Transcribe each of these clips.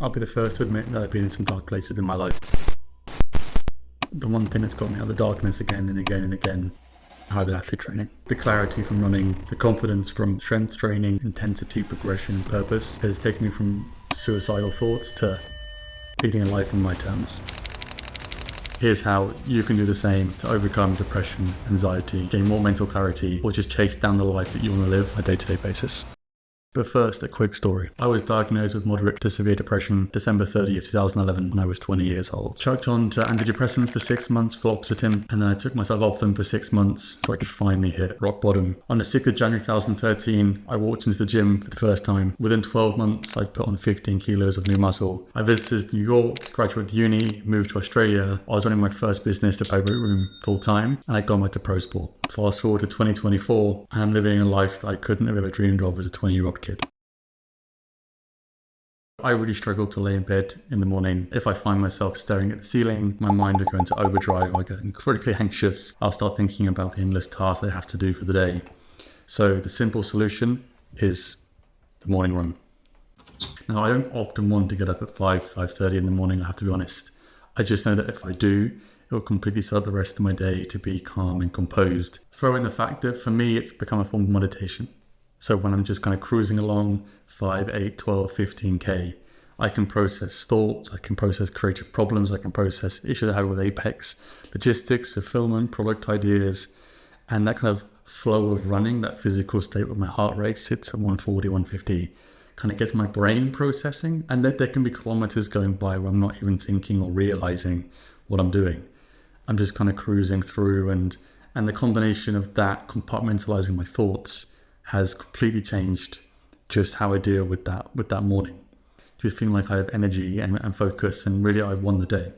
I'll be the first to admit that I've been in some dark places in my life. The one thing that's got me out of the darkness again and again and again, hybrid athlete training. The clarity from running, the confidence from strength training, intensity, progression, and purpose has taken me from suicidal thoughts to leading a life on my terms. Here's how you can do the same to overcome depression, anxiety, gain more mental clarity, or just chase down the life that you want to live on a day-to-day basis. But first, a quick story. I was diagnosed with moderate to severe depression December 30th, 2011 when I was 20 years old. Chucked on to antidepressants for 6 months, fluoxetine, and then I took myself off them for 6 months so I could finally hit rock bottom. On the 6th of January 2013, I walked into the gym for the first time. Within 12 months, I'd put on 15 kilos of new muscle. I visited New York, graduated uni, moved to Australia. I was running my first business, the weight room, full time, and I'd gone back to pro sport. Fast forward to 2024, and I'm living a life that I couldn't have ever dreamed of as a 20-year-old kid. I really struggle to lay in bed in the morning. If I find myself staring at the ceiling, my mind will go into overdrive. I get incredibly anxious. I'll start thinking about the endless tasks I have to do for the day. So the simple solution is the morning run. Now, I don't often want to get up at 5:30 in the morning, I have to be honest. I just know that if I do, it will completely set up the rest of my day to be calm and composed. Throw in the fact that for me, it's become a form of meditation. So when I'm just kind of cruising along 5, 8, 12, 15K, I can process thoughts, I can process creative problems, I can process issues I had with Apex, logistics, fulfillment, product ideas, and that kind of flow of running, that physical state where my heart rate sits at 140, 150, kind of gets my brain processing, and then there can be kilometers going by where I'm not even thinking or realizing what I'm doing. I'm just kind of cruising through, and the combination of that, compartmentalizing my thoughts, has completely changed just how I deal with that morning. Just feeling like I have energy and focus, and really I've won the day.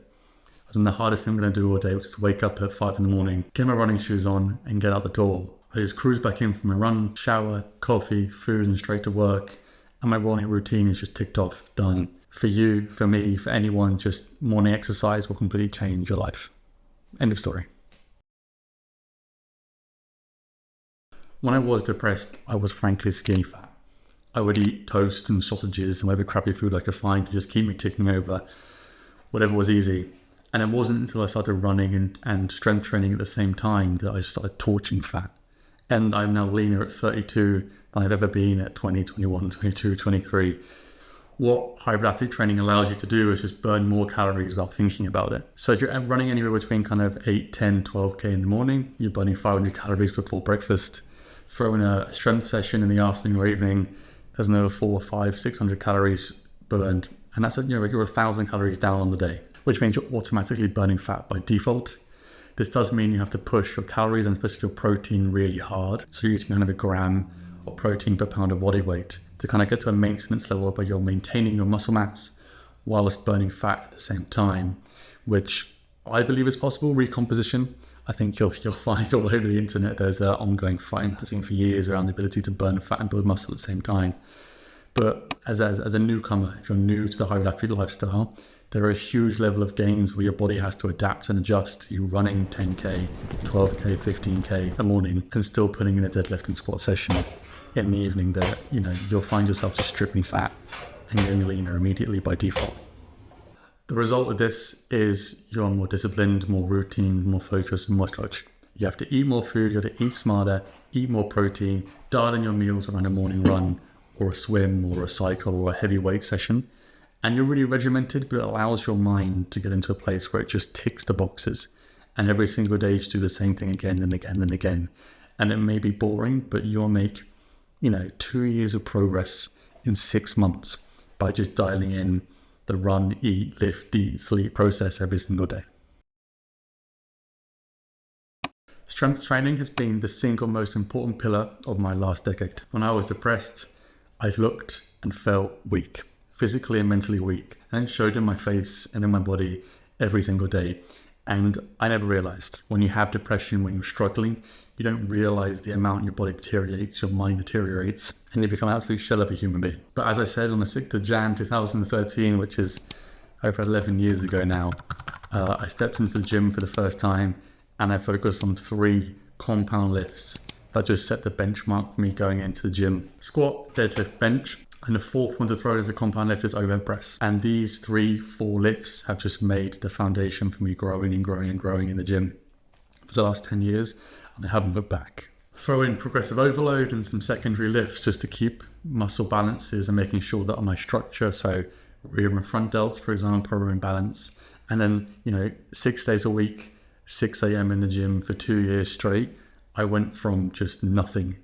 I've done the hardest thing I'm going to do all day, which is wake up at 5 in the morning, get my running shoes on, and get out the door. I just cruise back in from a run, shower, coffee, food, and straight to work. And my morning routine is just ticked off, done. For you, for me, for anyone, just morning exercise will completely change your life. End of story. When I was depressed, I was frankly skinny fat. I would eat toast and sausages and whatever crappy food I could find to just keep me ticking over, whatever was easy. And it wasn't until I started running and strength training at the same time that I started torching fat. And I'm now leaner at 32 than I've ever been at 20, 21, 22, 23. What hybrid athlete training allows you to do is just burn more calories without thinking about it. So if you're running anywhere between kind of 8, 10, 12K in the morning, you're burning 500 calories before breakfast. Throw in a strength session in the afternoon or evening, there's another 4, 5, 600 calories burned. And that's you're 1,000 calories down on the day, which means you're automatically burning fat by default. This does mean you have to push your calories and especially your protein really hard. So you're eating kind of a gram of protein per pound of body weight to kind of get to a maintenance level where you're maintaining your muscle mass whilst burning fat at the same time, which I believe is possible. Recomposition. I think you'll find all over the internet there's an ongoing fight, has been for years, around the ability to burn fat and build muscle at the same time. But as a newcomer, if you're new to the hybrid athlete lifestyle, there are a huge level of gains where your body has to adapt and adjust. You running 10K, 12K, 15K in the morning and still putting in a deadlift and squat session in the evening that, you'll find yourself just stripping fat and getting leaner immediately by default. The result of this is you're more disciplined, more routine, more focused, and more structured. You have to eat more food, you have to eat smarter, eat more protein, dial in your meals around a morning run or a swim or a cycle or a heavy weight session. And you're really regimented, but it allows your mind to get into a place where it just ticks the boxes. And every single day you do the same thing again and again and again. And it may be boring, but you'll make, 2 years of progress in 6 months by just dialing in the run, eat, lift, eat, sleep process every single day. Strength training has been the single most important pillar of my last decade. When I was depressed, I looked and felt weak, physically and mentally weak, and it showed in my face and in my body every single day. And I never realized when you have depression, when you're struggling, you don't realize the amount your body deteriorates, your mind deteriorates, and you become an absolute shell of a human being. But as I said, on the 6th of Jan 2013, which is over 11 years ago now, I stepped into the gym for the first time and I focused on 3 compound lifts that just set the benchmark for me going into the gym. Squat, deadlift, bench. And the fourth one to throw as a compound lift is overhead press. And these 3-4 lifts have just made the foundation for me growing and growing and growing in the gym for the last 10 years. And I haven't looked back. Throw in progressive overload and some secondary lifts just to keep muscle balances and making sure that on my structure, so rear and front delts, for example, are in balance. And then, 6 days a week, 6 a.m. in the gym for 2 years straight, I went from just nothing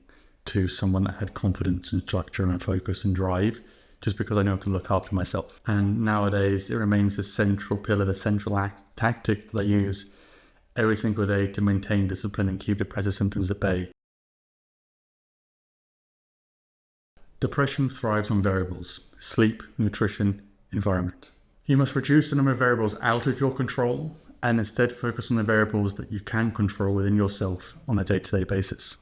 to someone that had confidence and structure and focus and drive, just because I know how to look after myself. And nowadays, it remains the central pillar, the central tactic that I use every single day to maintain discipline and keep depressive symptoms at bay. Depression thrives on variables: sleep, nutrition, environment. You must reduce the number of variables out of your control and instead focus on the variables that you can control within yourself on a day-to-day basis.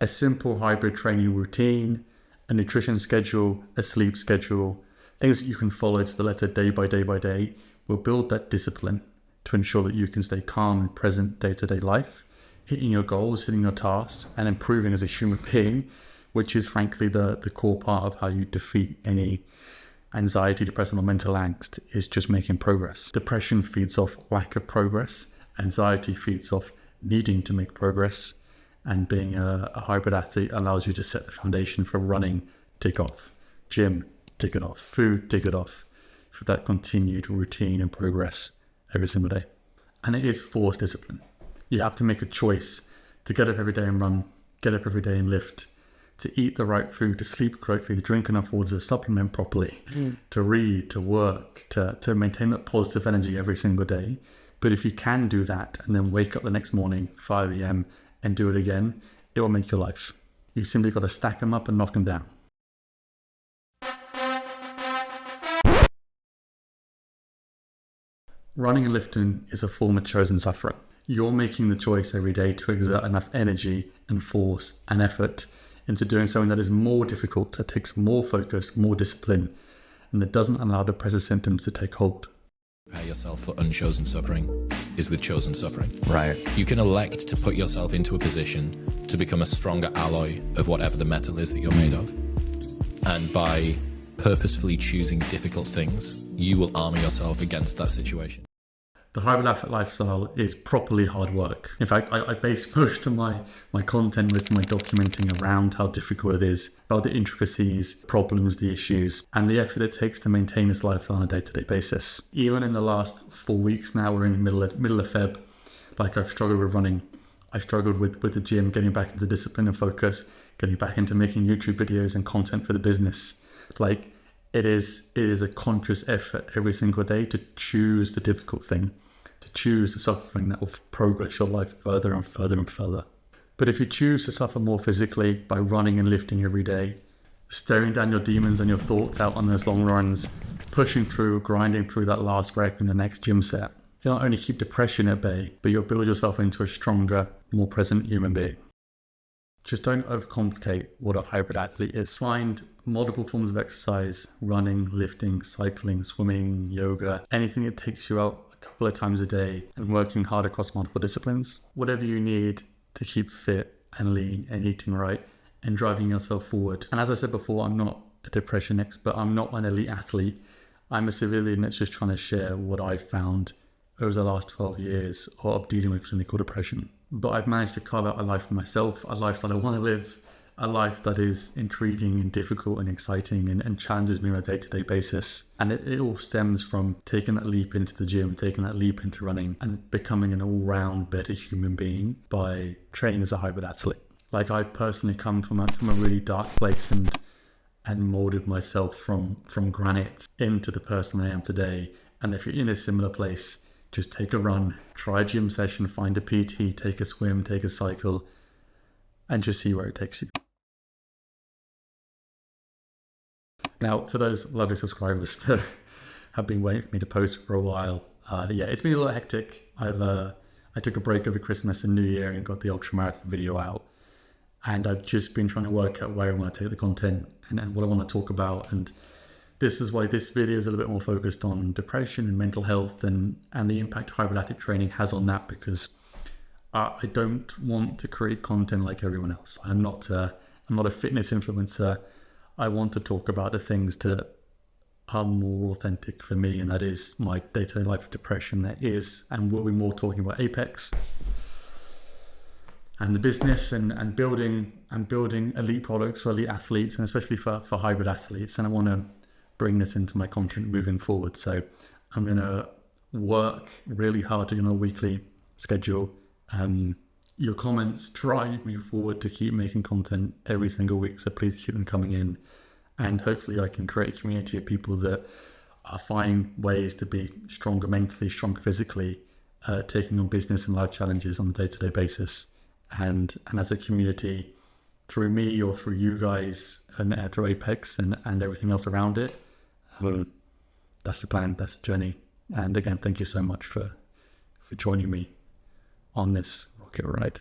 A simple hybrid training routine, a nutrition schedule, a sleep schedule, things that you can follow to the letter day by day will build that discipline to ensure that you can stay calm and present day-to-day life, hitting your goals, hitting your tasks, and improving as a human being, which is frankly the core part of how you defeat any anxiety, depression, or mental angst, is just making progress. Depression feeds off lack of progress. Anxiety feeds off needing to make progress. And being a hybrid athlete allows you to set the foundation for running, tick off, gym, tick it off, food, tick it off, for that continued routine and progress every single day. And it is forced discipline. You have to make a choice to get up every day and run, get up every day and lift, to eat the right food, to sleep correctly, to drink enough water, to supplement properly, to read, to work, to maintain that positive energy every single day. But if you can do that and then wake up the next morning, 5 a.m., and do it again, it will make your life. You simply got to stack them up and knock them down. Running and lifting is a form of chosen suffering. You're making the choice every day to exert enough energy and force and effort into doing something that is more difficult, that takes more focus, more discipline, and that doesn't allow depressive symptoms to take hold. Prepare yourself for unchosen suffering is with chosen suffering. Right. You can elect to put yourself into a position to become a stronger alloy of whatever the metal is that you're made of. And by purposefully choosing difficult things, you will armor yourself against that situation. The hybrid athlete lifestyle is properly hard work. In fact, I base most of my content, most of my documenting around how difficult it is, about the intricacies, problems, the issues, and the effort it takes to maintain this lifestyle on a day-to-day basis. Even in the last 4 weeks now, we're in the middle of Feb, like I've struggled with running. I've struggled with the gym, getting back into discipline and focus, getting back into making YouTube videos and content for the business. Like, it is a conscious effort every single day to choose the difficult thing, to choose the suffering that will progress your life further and further and further. But if you choose to suffer more physically by running and lifting every day, staring down your demons and your thoughts out on those long runs, pushing through, grinding through that last rep in the next gym set, you'll not only keep depression at bay, but you'll build yourself into a stronger, more present human being. Just don't overcomplicate what a hybrid athlete is. Find multiple forms of exercise: running, lifting, cycling, swimming, yoga, anything that takes you out a couple of times a day and working hard across multiple disciplines. Whatever you need to keep fit and lean and eating right and driving yourself forward. And as I said before, I'm not a depression expert. I'm not an elite athlete. I'm a civilian that's just trying to share what I've found over the last 12 years of dealing with clinical depression. But I've managed to carve out a life for myself, a life that I want to live, a life that is intriguing and difficult and exciting and challenges me on a day-to-day basis. And it all stems from taking that leap into the gym, taking that leap into running, and becoming an all-round better human being by training as a hybrid athlete. Like, I personally come from a really dark place and molded myself from granite into the person I am today. And if you're in a similar place, just take a run, try a gym session, find a PT, take a swim, take a cycle, and just see where it takes you. Now, for those lovely subscribers that have been waiting for me to post for a while, it's been a little hectic. I took a break over Christmas and New Year and got the ultramarathon video out. And I've just been trying to work out where I want to take the content and what I want to talk about. And this is why this video is a little bit more focused on depression and mental health and the impact hybrid athlete training has on that, because I don't want to create content like everyone else. I'm not a fitness influencer. I want to talk about the things that are more authentic for me, and that is my day-to-day life of depression. That is, and we'll be more talking about Apex and the business and building elite products for elite athletes, and especially for hybrid athletes. And I want to bring this into my content moving forward. So I'm going to work really hard on a weekly schedule. Your comments drive me forward to keep making content every single week, so please keep them coming in, and hopefully I can create a community of people that are finding ways to be stronger mentally, stronger physically, taking on business and life challenges on a day-to-day basis, and as a community, through me or through you guys and through Apex and everything else around it. That's the plan, that's the journey. And again, thank you so much for joining me on this rocket ride.